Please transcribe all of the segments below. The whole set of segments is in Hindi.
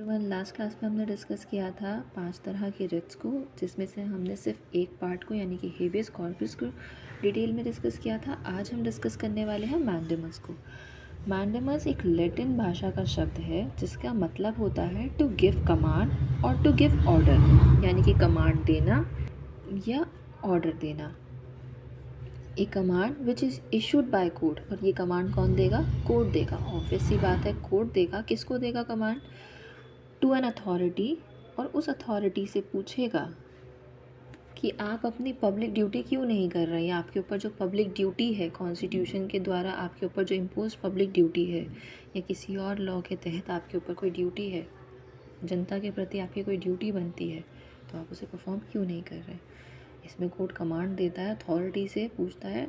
एवरीवन, लास्ट क्लास में हमने डिस्कस किया था 5 तरह के रिट्स को, जिसमें से हमने सिर्फ एक पार्ट को यानी कि हेबियस कॉर्पस को डिटेल में डिस्कस किया था। आज हम डिस्कस करने वाले हैं मैंडेमस को। मैंडेमस एक लैटिन भाषा का शब्द है जिसका मतलब होता है टू गिव कमांड और टू गिव ऑर्डर, यानी कि कमांड देना या ऑर्डर देना। A command which is issued by code, और ये कमांड कौन देगा? कोड देगा। ऑब्वियस सी बात है, कोड देगा। किसको देगा कमांड? टू एन अथॉरिटी, और उस अथॉरिटी से पूछेगा कि आप अपनी पब्लिक ड्यूटी क्यों नहीं कर रहे हैं। आपके ऊपर जो पब्लिक ड्यूटी है, कॉन्स्टिट्यूशन के द्वारा आपके ऊपर जो इम्पोज पब्लिक ड्यूटी है, या किसी और लॉ के तहत आपके ऊपर कोई ड्यूटी है, जनता के प्रति आपकी कोई ड्यूटी बनती है, तो आप उसे परफॉर्म क्यों नहीं कर रहे। इसमें कोर्ट कमांड देता है, अथॉरिटी से पूछता है,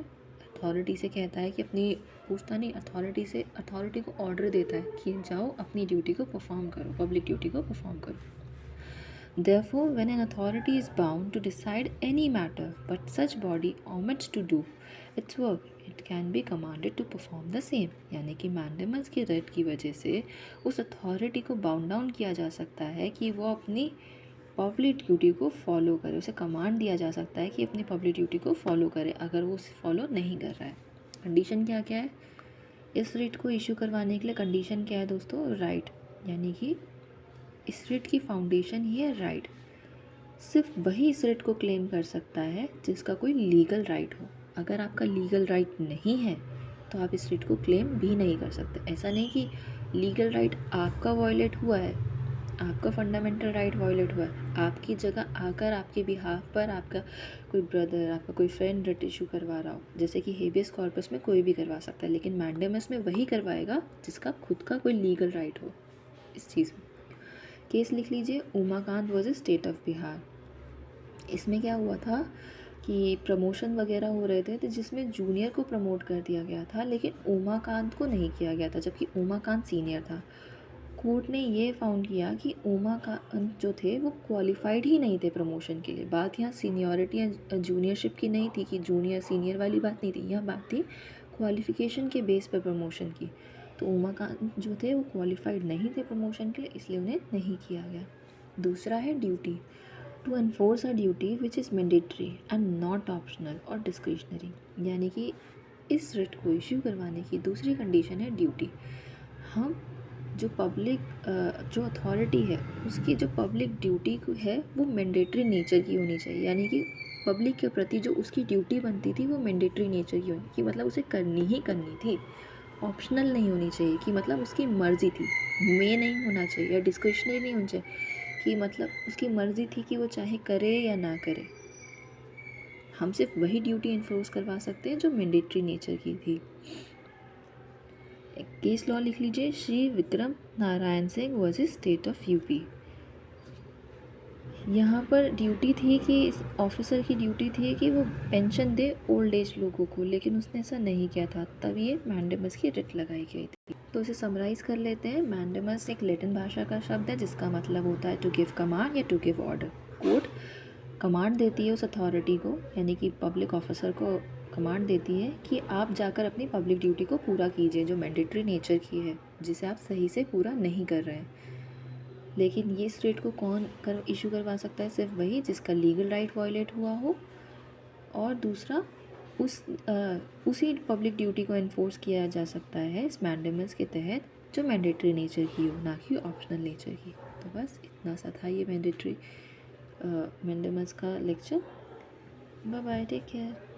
अथॉरिटी से कहता है कि अपनी पूछता नहीं, अथॉरिटी से अथॉरिटी को ऑर्डर देता है कि जाओ अपनी ड्यूटी को परफॉर्म करो, पब्लिक ड्यूटी को परफॉर्म करो। Therefore, when an authority is bound to decide any matter, but such body omits to do its work, it can be commanded to perform the same। यानी कि मैंडेमस की रेट की वजह से उस अथॉरिटी को बाउंड डाउन किया जा सकता है कि वो अपनी पब्लिक ड्यूटी को फॉलो करे। उसे कमांड दिया जा सकता है कि अपनी पब्लिक ड्यूटी को फॉलो करे, अगर वो उसे फॉलो नहीं कर रहा है। कंडीशन क्या क्या है इस रिट को इशू करवाने के लिए? कंडीशन क्या है दोस्तों? राइट, यानी कि इस रिट की फाउंडेशन ही है राइट। सिर्फ वही इस रिट को क्लेम कर सकता है जिसका कोई लीगल राइट हो। अगर आपका लीगल राइट नहीं है तो आप इस रिट को क्लेम भी नहीं कर सकते। ऐसा नहीं कि लीगल राइट आपका वायलेट हुआ है, आपका फंडामेंटल राइट वायलेट हुआ है, आपकी जगह आकर आपके बिहाफ पर आपका कोई ब्रदर, आपका कोई फ्रेंड रिट इशू करवा रहा हो, जैसे कि हेबियस कॉर्पस में कोई भी करवा सकता है, लेकिन मैंडेमस में वही करवाएगा जिसका खुद का कोई लीगल राइट हो इस चीज़ में। केस लिख लीजिए, Umakant versus state of Bihar. इसमें क्या हुआ था कि प्रमोशन वगैरह हो रहे थे, तो जिसमें जूनियर को प्रमोट कर दिया गया था लेकिन उमाकांत को नहीं किया गया था, जबकि उमाकांत सीनियर था। कोर्ट ने ये फाउंड किया कि उमाकांत जो थे वो क्वालिफाइड ही नहीं थे प्रमोशन के लिए। बात यहाँ सीनियरिटी या जूनियरशिप की नहीं थी कि जूनियर सीनियर वाली बात नहीं थी, यहाँ बात थी क्वालिफिकेशन के बेस पर प्रमोशन की। तो उमाकांत जो थे वो क्वालिफाइड नहीं थे प्रमोशन के लिए, इसलिए उन्हें नहीं किया गया। दूसरा है duty, to enforce a duty which is mandatory and not optional और डिस्क्रिशनरी। यानी कि इस रिट को इश्यू करवाने की दूसरी कंडीशन है ड्यूटी। हम जो पब्लिक जो अथॉरिटी है उसकी जो पब्लिक ड्यूटी है वो मैंडेटरी नेचर की होनी चाहिए, यानी कि पब्लिक के प्रति जो उसकी ड्यूटी बनती थी वो मैंडेटरी नेचर की होनी, कि मतलब उसे करनी ही करनी थी, ऑप्शनल नहीं होनी चाहिए, कि मतलब उसकी मर्ज़ी थी, में नहीं होना चाहिए, या डिस्क्रिशनरी नहीं होना चाहिए, कि मतलब उसकी मर्ज़ी थी कि वो चाहे करे या ना करे। हम सिर्फ वही ड्यूटी इन्फोर्स करवा सकते हैं जो मैंडेटरी नेचर की थी। केस लॉ लिख लीजिए, Shri Vikram Narayan Singh versus state of UP. यहाँ पर ड्यूटी थी कि इस ऑफिसर की ड्यूटी थी कि वो पेंशन दे ओल्ड एज लोगों को, लेकिन उसने ऐसा नहीं किया था, तब ये मैंडेमस की रिट लगाई गई थी। तो इसे समराइज कर लेते हैं। मैंडेमस एक लैटिन भाषा का शब्द है जिसका मतलब होता है टू गिव कमांड या to give order. Court command देती है उस अथॉरिटी को, यानी कि पब्लिक ऑफिसर को कमांड देती है कि आप जाकर अपनी पब्लिक ड्यूटी को पूरा कीजिए जो मैंडेटरी नेचर की है, जिसे आप सही से पूरा नहीं कर रहे हैं। लेकिन ये स्टेट को कौन इशू करवा सकता है? सिर्फ वही जिसका लीगल राइट वायलेट हुआ हो, और दूसरा उसी पब्लिक ड्यूटी को इन्फोर्स किया जा सकता है इस मैंडेमस के तहत जो मैंडेटरी नेचर की हो, ना कि ऑप्शनल नेचर की। तो बस इतना सा था ये मैंडेमस का lecture. Bye bye, take care.